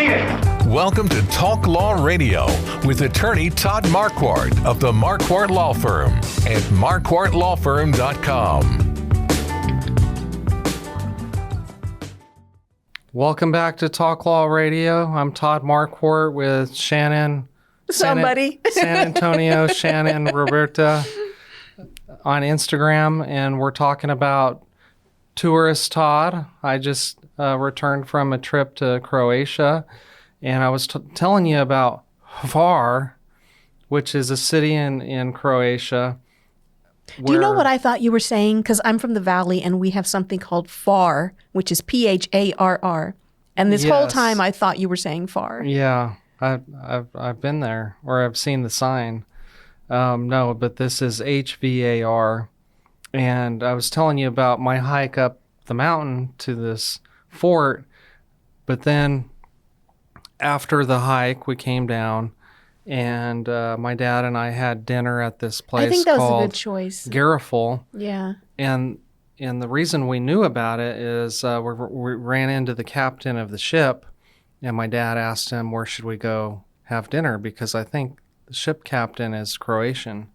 seen it. Welcome to Talk Law Radio with attorney Todd Marquart of the Marquardt Law Firm at marquardtlawfirm.com. Welcome back to Talk Law Radio. I'm Todd Marquart with Shannon. San Antonio, Shannon, Roberta on Instagram, and we're talking about tourist Todd. I just returned from a trip to Croatia, and I was telling you about Hvar, which is a city in Croatia. Do you know what I thought you were saying? Because I'm from the Valley, and we have something called Pharr, which is Pharr. And this whole time, I thought you were saying Pharr. Yeah, I've been there, or I've seen the sign. No, but this is Hvar. And I was telling you about my hike up the mountain to this fort. But then after the hike, we came down. And my dad and I had dinner at this place. I think that was called a good choice. Garifal. Yeah. And the reason we knew about it is we ran into the captain of the ship, and my dad asked him, where should we go have dinner? Because I think the ship captain is Croatian.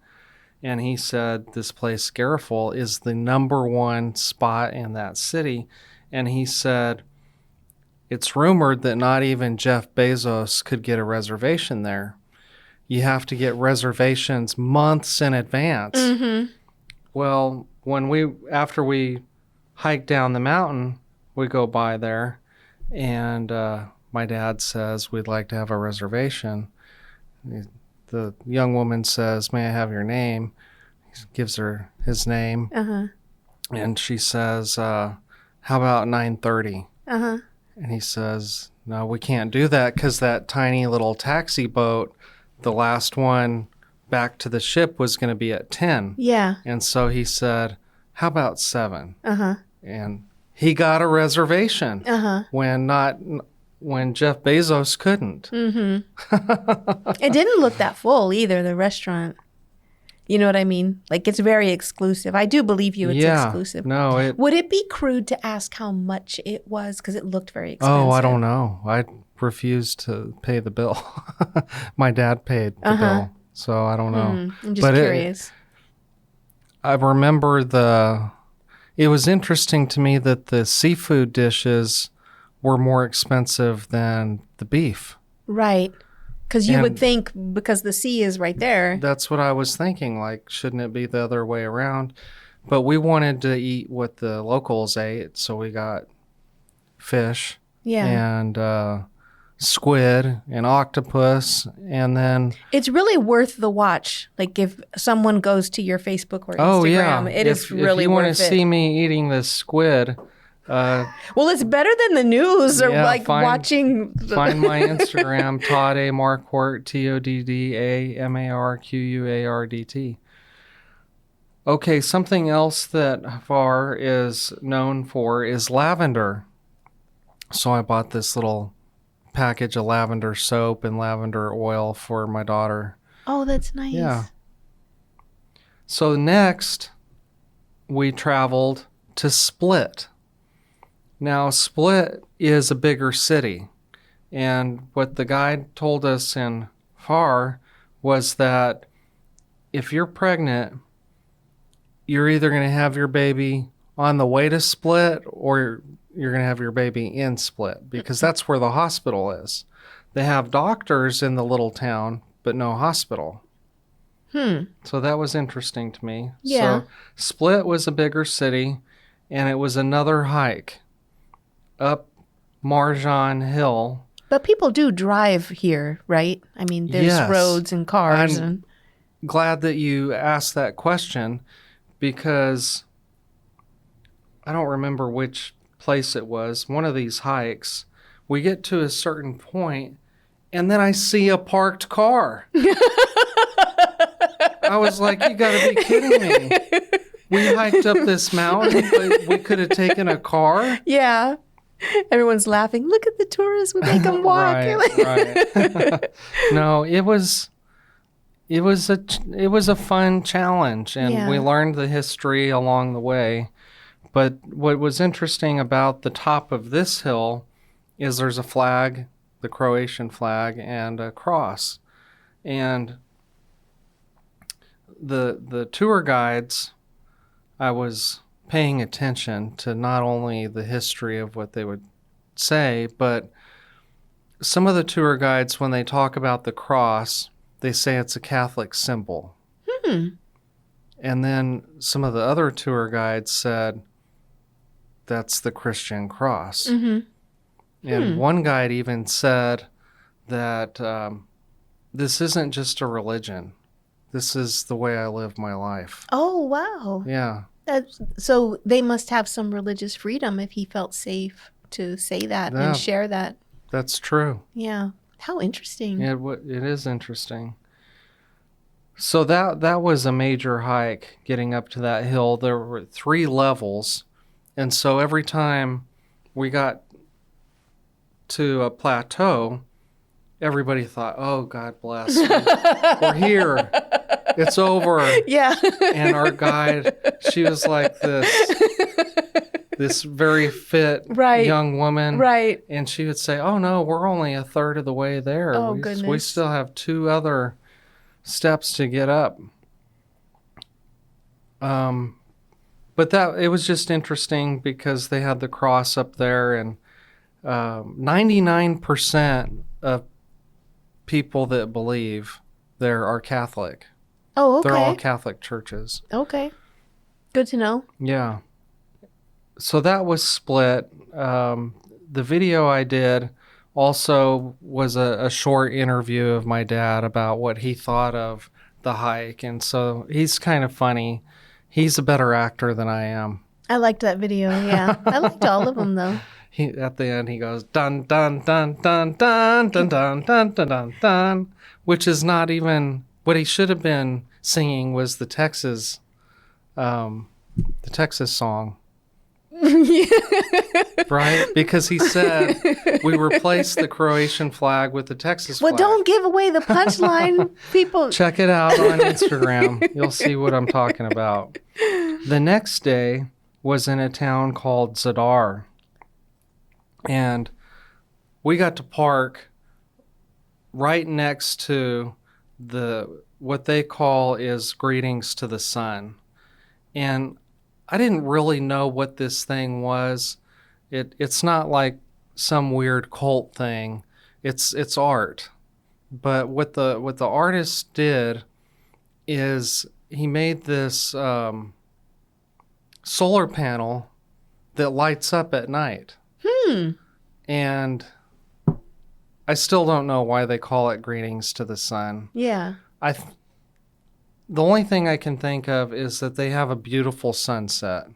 And he said this place, Garifal, is the #1 spot in that city. And he said, it's rumored that not even Jeff Bezos could get a reservation there. You have to get reservations months in advance. Mm-hmm. Well, after we hike down the mountain, we go by there, and my dad says, we'd like to have a reservation. The young woman says, may I have your name? He gives her his name, and she says, how about 9:30? And he says, no, we can't do that because that tiny little taxi boat, the last one back to the ship, was going to be at 10. Yeah. And so he said, how about 7? And he got a reservation when Jeff Bezos couldn't. It didn't look that full either, the restaurant. You know what I mean? Like, it's very exclusive. I do believe you it's exclusive. No, Would it be crude to ask how much it was? Because it looked very expensive. Oh, I don't know. I refused to pay the bill. My dad paid the bill, so I don't know. I'm just curious. I remember it was interesting to me that the seafood dishes were more expensive than the beef. Right. Because you would think, because the sea is right there. That's what I was thinking. Like, shouldn't it be the other way around? But we wanted to eat what the locals ate, so we got fish and squid and octopus, and then... It's really worth the watch. Like, if someone goes to your Facebook or Instagram, it is really worth it. If you want to see me eating this squid... well, it's better than the news or watching. Find my Instagram, Todd A. Marquart, TODDAMARQUARDT. Okay, something else that Hvar is known for is lavender. So I bought this little package of lavender soap and lavender oil for my daughter. Oh, that's nice. Yeah. So next, we traveled to Split. Now, Split is a bigger city, and what the guide told us in Pharr was that if you're pregnant, you're either going to have your baby on the way to Split or you're going to have your baby in Split, because that's where the hospital is. They have doctors in the little town, but no hospital. So that was interesting to me. Yeah. So Split was a bigger city, and it was another hike up Marjan Hill. But people do drive here, right? I mean, there's roads and cars. I'm glad that you asked that question, because I don't remember which place it was. One of these hikes, we get to a certain point, and then I see a parked car. I was like, you got to be kidding me. We hiked up this mountain, but we could have taken a car? Yeah. Everyone's laughing. Look at the tourists. We make them walk. Right. No, it was a fun challenge, and we learned the history along the way. But what was interesting about the top of this hill is there's a flag the Croatian flag and a cross. And the tour guides, I was paying attention to not only the history of what they would say, but some of the tour guides, when they talk about the cross, they say it's a Catholic symbol. And then some of the other tour guides said that's the Christian cross. And one guide even said that this isn't just a religion. This is the way I live my life. Oh, wow. Yeah. So they must have some religious freedom if he felt safe to say that and share that. That's true. Yeah. How interesting. It is interesting. So that was a major hike, getting up to that hill. There were 3 levels. And so every time we got to a plateau, everybody thought, oh, God bless. We're here. It's over. Yeah. And our guide, she was like this very fit young woman. Right. And she would say, oh, no, we're only a third of the way there. Oh, goodness. We still have 2 other steps to get up. But it was just interesting because they had the cross up there, and 99% of people that believe there are Catholic. Oh, okay. They're all Catholic churches. Okay. Good to know. Yeah. So that was Split. The video I did also was a short interview of my dad about what he thought of the hike. And so he's kind of funny. He's a better actor than I am. I liked that video, yeah. I liked all of them, though. At the end, he goes, dun, dun, dun, dun, dun, dun, dun, dun, dun, dun, dun, which is not even what he should have been singing was the Texas song. Right? Because he said we replaced the Croatian flag with the Texas flag. Well, don't give away the punchline, people. Check it out on Instagram. You'll see what I'm talking about. The next day was in a town called Hvar. And we got to park right next to what they call is Greetings to the Sun. And I didn't really know what this thing was. It's not like some weird cult thing. It's art. But what the artist did is he made this solar panel that lights up at night. And I still don't know why they call it Greetings to the Sun. Yeah. The only thing I can think of is that they have a beautiful sunset.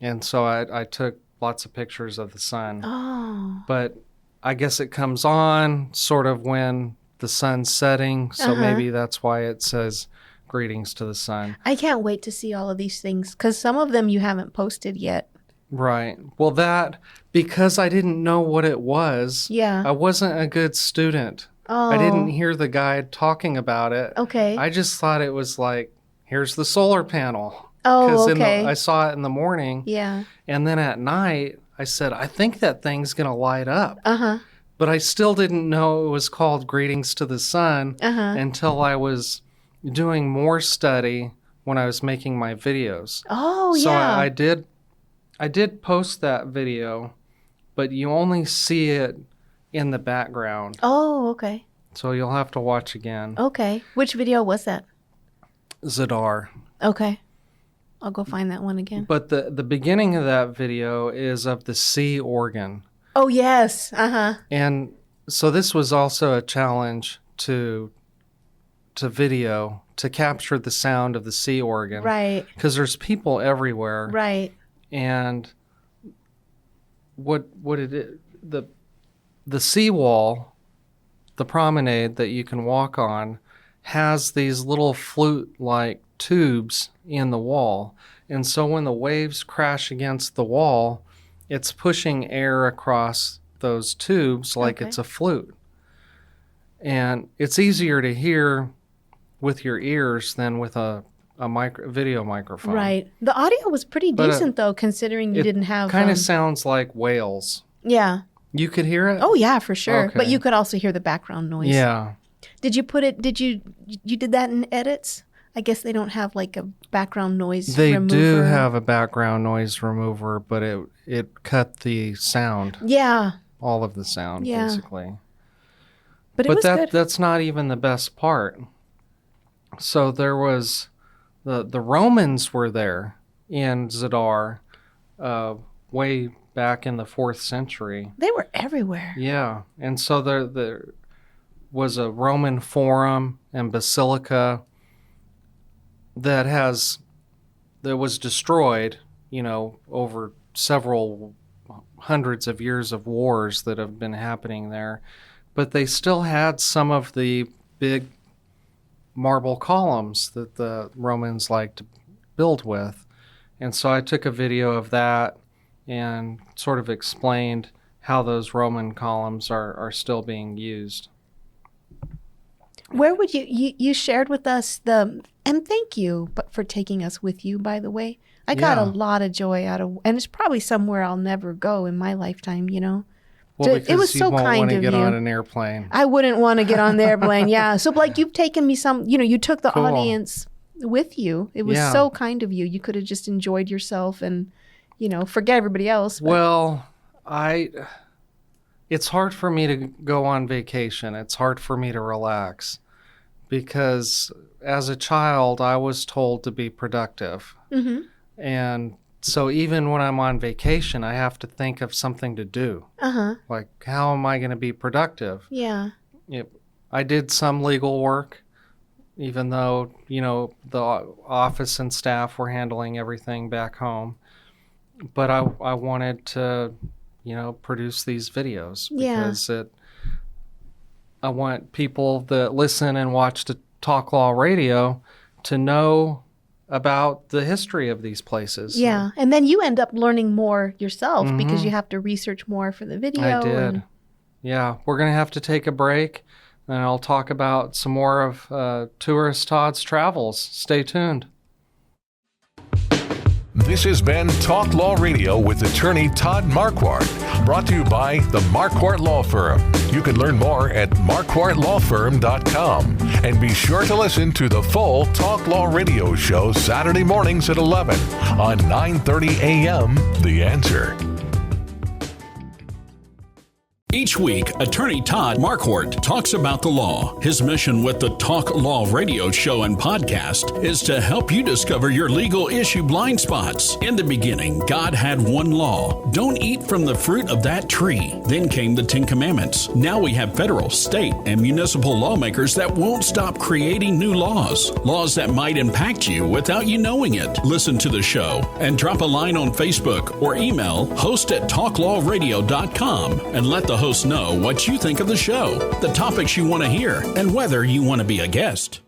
And so I took lots of pictures of the sun. Oh. But I guess it comes on sort of when the sun's setting. So maybe that's why it says Greetings to the Sun. I can't wait to see all of these things because some of them you haven't posted yet. Right. Well, because I didn't know what it was. Yeah. I wasn't a good student. Oh. I didn't hear the guide talking about it. Okay. I just thought it was like, here's the solar panel. Oh, okay. I saw it in the morning. Yeah. And then at night, I said, I think that thing's going to light up. Uh-huh. But I still didn't know it was called Greetings to the Sun until I was doing more study when I was making my videos. Oh, so yeah. I did post that video, but you only see it in the background. Oh, okay. So you'll have to watch again. Okay. Which video was that? Hvar. Okay. I'll go find that one again. But the beginning of that video is of the sea organ. Oh, yes. Uh-huh. And so this was also a challenge to video, to capture the sound of the sea organ. Right. Because there's people everywhere. Right. And the seawall, the promenade that you can walk on, has these little flute-like tubes in the wall. And so when the waves crash against the wall, it's pushing air across those tubes like it's a flute. And it's easier to hear with your ears than with a video microphone. Right. The audio was pretty decent, though, considering you didn't have... It kind of sounds like whales. Yeah. You could hear it? Oh, yeah, for sure. Okay. But you could also hear the background noise. Yeah. Did you did that in edits? I guess they don't have like a background noise They remover. do have a background noise remover, but it cut the sound. Yeah. All of the sound, basically. But it was good. That's not even the best part. So there was the Romans were there in Zadar way back in the 4th century. They were everywhere. Yeah. And so there was a Roman forum and basilica that was destroyed, over several hundreds of years of wars that have been happening there. But they still had some of the big marble columns that the Romans liked to build with. And so I took a video of that and sort of explained how those Roman columns are still being used. Where would you shared with us and thank you for taking us with you, by the way. I got a lot of joy out of, and it's probably somewhere I'll never go in my lifetime, Well, because it was you so won't kind want to of get you. on an airplane. I wouldn't want to get on the airplane, yeah. So like you've taken me you took the Cool. audience with you. It was so kind of you. You could have just enjoyed yourself and, forget everybody else. But. Well, it's hard for me to go on vacation. It's hard for me to relax because as a child, I was told to be productive. Mm-hmm. And so even when I'm on vacation, I have to think of something to do. Uh-huh. Like, how am I going to be productive? Yeah. I did some legal work, even though, the office and staff were handling everything back home. But I wanted to, produce these videos because I want people that listen and watch the Talk Law Radio to know about the history of these places. Yeah. And then you end up learning more yourself because you have to research more for the video. I did. Yeah. We're going to have to take a break and I'll talk about some more of Tourist Todd's travels. Stay tuned. This has been Talk Law Radio with attorney Todd Marquart, brought to you by the Marquardt Law Firm. You can learn more at marquardtlawfirm.com. And be sure to listen to the full Talk Law Radio show Saturday mornings at 11 on 9:30 a.m. The Answer. Each week, attorney Todd Marquart talks about the law. His mission with the Talk Law Radio show and podcast is to help you discover your legal issue blind spots. In the beginning, God had one law. Don't eat from the fruit of that tree. Then came the 10 Commandments. Now we have federal, state, and municipal lawmakers that won't stop creating new laws. Laws that might impact you without you knowing it. Listen to the show and drop a line on Facebook or email host@talklawradio.com and let the host know what you think of the show, the topics you want to hear, and whether you want to be a guest.